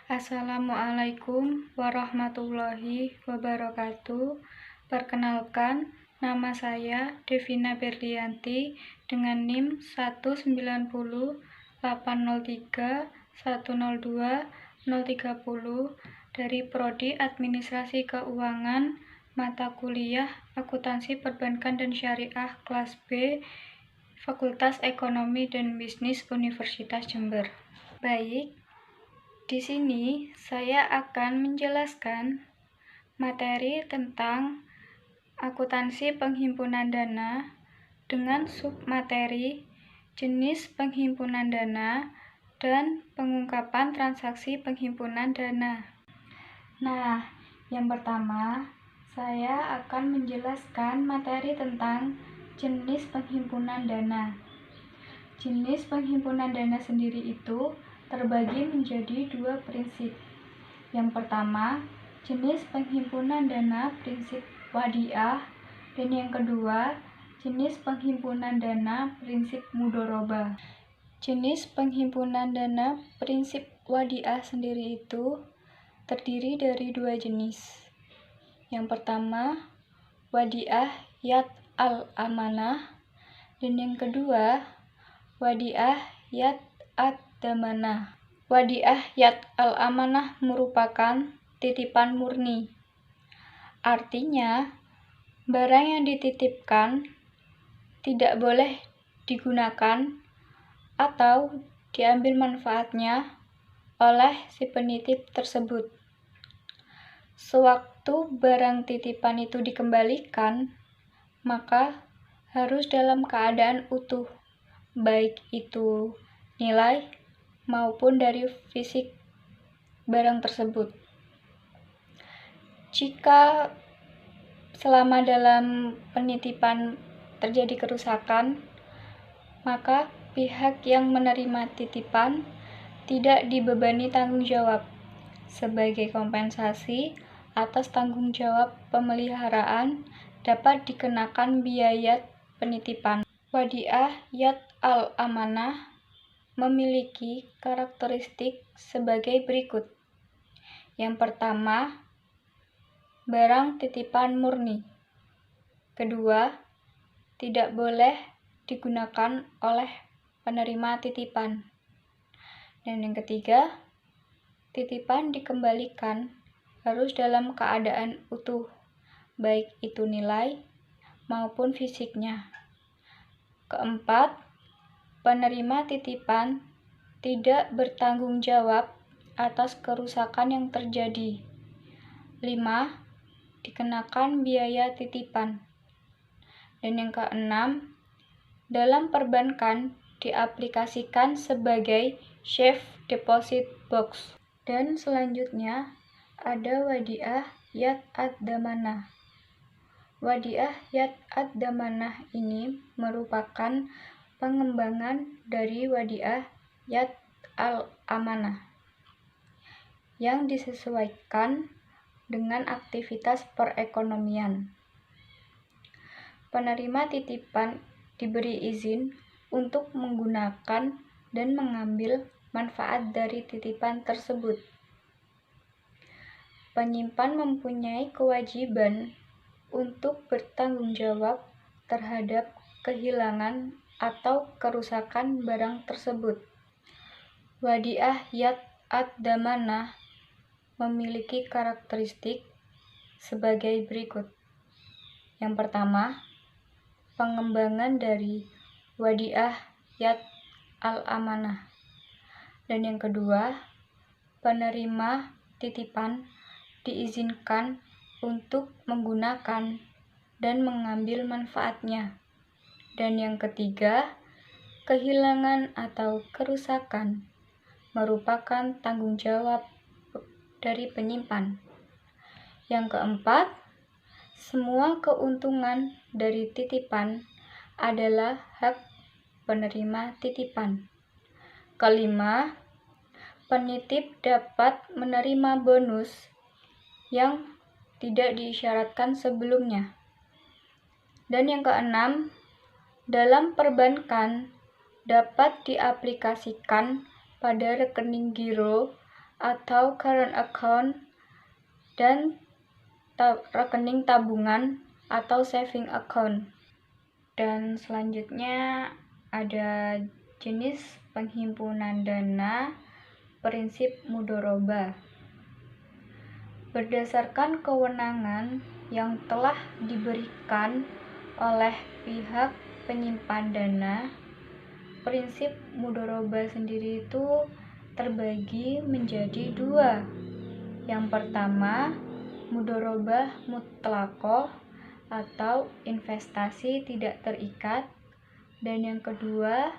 Assalamualaikum warahmatullahi wabarakatuh. Perkenalkan, nama saya Devina Berlianti dengan NIM 1903803102030 dari Prodi Administrasi Keuangan, mata kuliah Akuntansi Perbankan dan Syariah kelas B, Fakultas Ekonomi dan Bisnis Universitas Jember. Baik, di sini saya akan menjelaskan materi tentang akuntansi penghimpunan dana dengan submateri jenis penghimpunan dana dan pengungkapan transaksi penghimpunan dana. Nah, yang pertama, saya akan menjelaskan materi tentang jenis penghimpunan dana. Jenis penghimpunan dana sendiri itu terbagi menjadi dua prinsip. Yang pertama, jenis penghimpunan dana prinsip wadiah, dan yang kedua, jenis penghimpunan dana prinsip mudhorobah. Jenis penghimpunan dana prinsip wadiah sendiri itu terdiri dari dua jenis. Yang pertama, wadiah yad al-amanah, dan yang kedua, wadiah yad ad-damanah. Wadiah yad al-amanah merupakan titipan murni. Artinya, barang yang dititipkan tidak boleh digunakan atau diambil manfaatnya oleh si penitip tersebut. Sewaktu barang titipan itu dikembalikan, maka harus dalam keadaan utuh, baik itu nilai maupun dari fisik barang tersebut. Jika selama dalam penitipan terjadi kerusakan, maka pihak yang menerima titipan tidak dibebani tanggung jawab sebagai kompensasi atas tanggung jawab pemeliharaan dapat dikenakan biaya penitipan. Wadiah yad al-amanah memiliki karakteristik sebagai berikut. Yang pertama, barang titipan murni. Kedua, tidak boleh digunakan oleh penerima titipan. Dan yang ketiga, titipan dikembalikan harus dalam keadaan utuh, baik itu nilai maupun fisiknya. Keempat, penerima titipan tidak bertanggung jawab atas kerusakan yang terjadi. 5. Dikenakan biaya titipan. Dan yang keenam, dalam perbankan diaplikasikan sebagai safe deposit box. Dan selanjutnya ada wadiah yad ad-damanah. Wadiah yad ad-damanah ini merupakan pengembangan dari wadiah yad al-amanah yang disesuaikan dengan aktivitas perekonomian. Penerima titipan diberi izin untuk menggunakan dan mengambil manfaat dari titipan tersebut. Penyimpan mempunyai kewajiban untuk bertanggung jawab terhadap kehilangan atau kerusakan barang tersebut. Wadiah yad ad-damanah memiliki karakteristik sebagai berikut. Yang pertama, pengembangan dari wadiah yad al-amanah. Dan yang kedua, penerima titipan diizinkan untuk menggunakan dan mengambil manfaatnya. Dan yang ketiga, kehilangan atau kerusakan merupakan tanggung jawab dari penyimpan. Yang keempat, semua keuntungan dari titipan adalah hak penerima titipan. Kelima, penitip dapat menerima bonus yang tidak diisyaratkan sebelumnya. Dan yang keenam, dalam perbankan dapat diaplikasikan pada rekening giro atau current account, dan rekening tabungan atau saving account. Dan selanjutnya ada jenis penghimpunan dana prinsip mudhorobah. Berdasarkan kewenangan yang telah diberikan oleh pihak penyimpan dana, prinsip mudhorobah sendiri itu terbagi menjadi dua. Yang pertama, mudhorobah mutlaqoh atau investasi tidak terikat, dan yang kedua,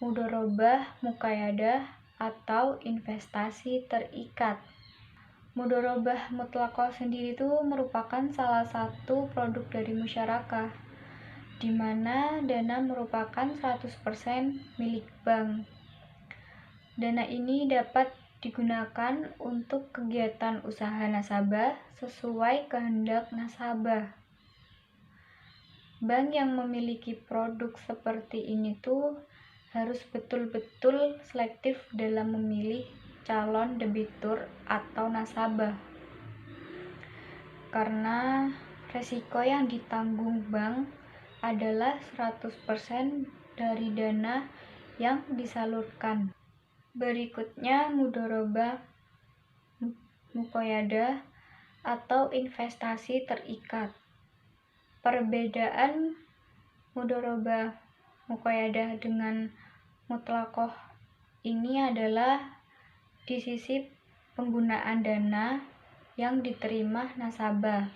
mudhorobah muqayyadah atau investasi terikat. Mudhorobah mutlaqoh sendiri itu merupakan salah satu produk dari musyarakah, di mana dana merupakan 100% milik bank. Dana ini dapat digunakan untuk kegiatan usaha nasabah sesuai kehendak nasabah. Bank yang memiliki produk seperti ini tuh harus betul-betul selektif dalam memilih calon debitur atau nasabah, karena resiko yang ditanggung bank adalah 100% dari dana yang disalurkan. Berikutnya, mudhorobah muqayyadah atau investasi terikat. Perbedaan mudhorobah muqayyadah dengan mutlaqoh ini adalah di sisi penggunaan dana yang diterima nasabah.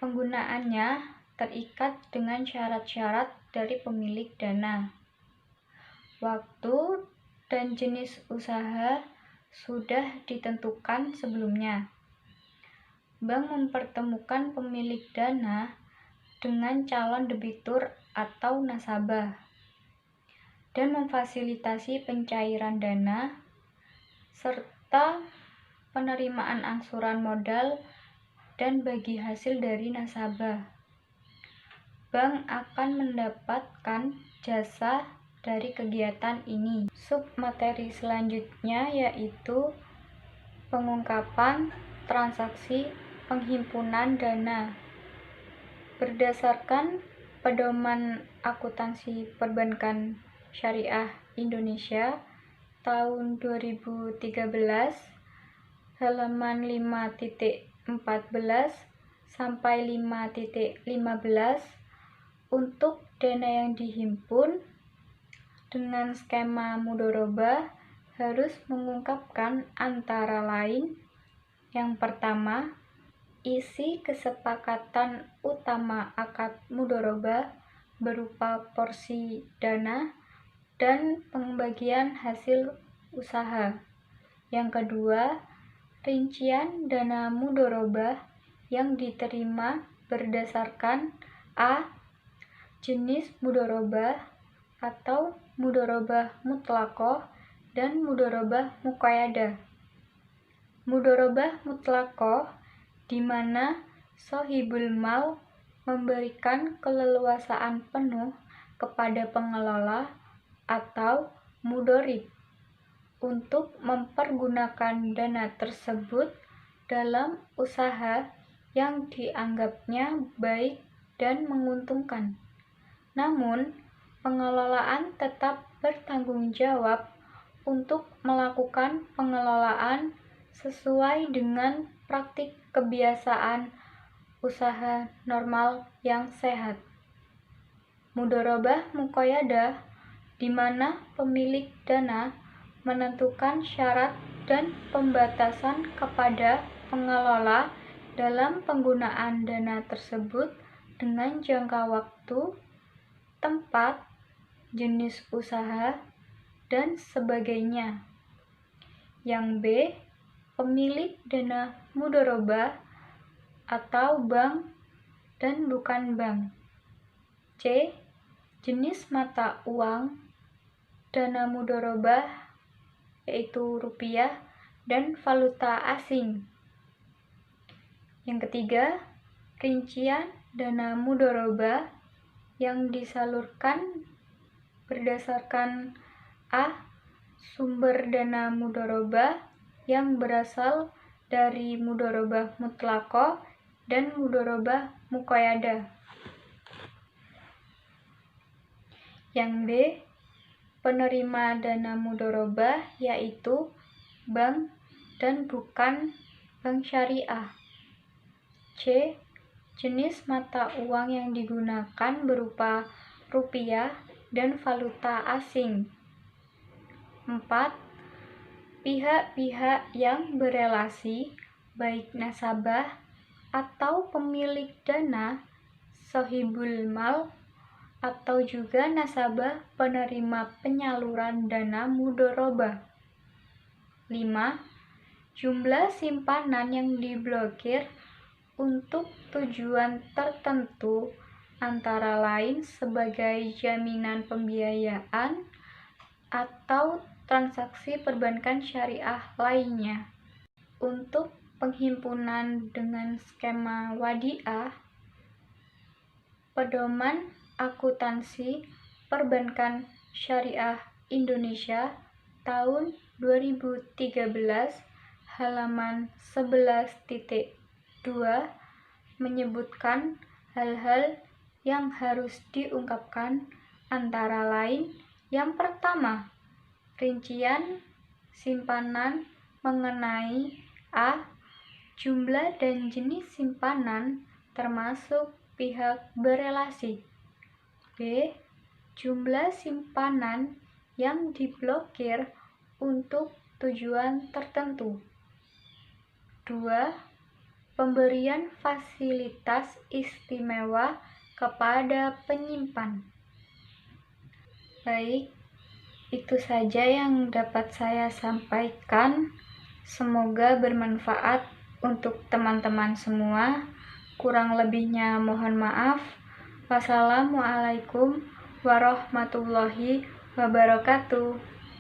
Penggunaannya terikat dengan syarat-syarat dari pemilik dana. Waktu dan jenis usaha sudah ditentukan sebelumnya. Bank mempertemukan pemilik dana dengan calon debitur atau nasabah dan memfasilitasi pencairan dana serta penerimaan angsuran modal dan bagi hasil dari nasabah. Bank akan mendapatkan jasa dari kegiatan ini. Submateri selanjutnya yaitu pengungkapan transaksi penghimpunan dana. Berdasarkan Pedoman Akuntansi Perbankan Syariah Indonesia tahun 2013 halaman 5.14 sampai 5.15, untuk dana yang dihimpun dengan skema mudhorobah harus mengungkapkan antara lain: yang pertama, isi kesepakatan utama akad mudhorobah berupa porsi dana dan pembagian hasil usaha. Yang kedua, rincian dana mudhorobah yang diterima berdasarkan A. jenis mudhorobah atau mudhorobah mutlaqoh dan mudhorobah muqayyadah. Mudhorobah mutlaqoh di mana shahibul mal memberikan keleluasaan penuh kepada pengelola atau mudhorib untuk mempergunakan dana tersebut dalam usaha yang dianggapnya baik dan menguntungkan. Namun, pengelolaan tetap bertanggung jawab untuk melakukan pengelolaan sesuai dengan praktik kebiasaan usaha normal yang sehat. Mudhorobah muqayyadah di mana pemilik dana menentukan syarat dan pembatasan kepada pengelola dalam penggunaan dana tersebut dengan jangka waktu, tempat, jenis usaha, dan sebagainya. Yang B, pemilik dana mudhorobah atau bank dan bukan bank. C, jenis mata uang dana mudhorobah yaitu rupiah dan valuta asing. Yang ketiga, rincian dana mudhorobah yang disalurkan berdasarkan A. Sumber dana mudharabah yang berasal dari mudharabah mutlaqah dan mudharabah muqayyadah. Yang B, penerima dana mudharabah yaitu bank dan bukan bank syariah. C, jenis mata uang yang digunakan berupa rupiah dan valuta asing. 4. Pihak-pihak yang berelasi, baik nasabah atau pemilik dana, sohibul mal, atau juga nasabah penerima penyaluran dana mudharabah. 5. Jumlah simpanan yang diblokir untuk tujuan tertentu, antara lain sebagai jaminan pembiayaan atau transaksi perbankan syariah lainnya. Untuk penghimpunan dengan skema wadiah, Pedoman Akuntansi Perbankan Syariah Indonesia tahun 2013 halaman 11.2 menyebutkan hal-hal yang harus diungkapkan, antara lain yang pertama, rincian simpanan mengenai A. Jumlah dan jenis simpanan termasuk pihak berelasi. B. Jumlah simpanan yang diblokir untuk tujuan tertentu. 2. Pemberian fasilitas istimewa kepada penyimpan. Baik, itu saja yang dapat saya sampaikan. Semoga bermanfaat untuk teman-teman semua. Kurang lebihnya mohon maaf. Wassalamualaikum warahmatullahi wabarakatuh.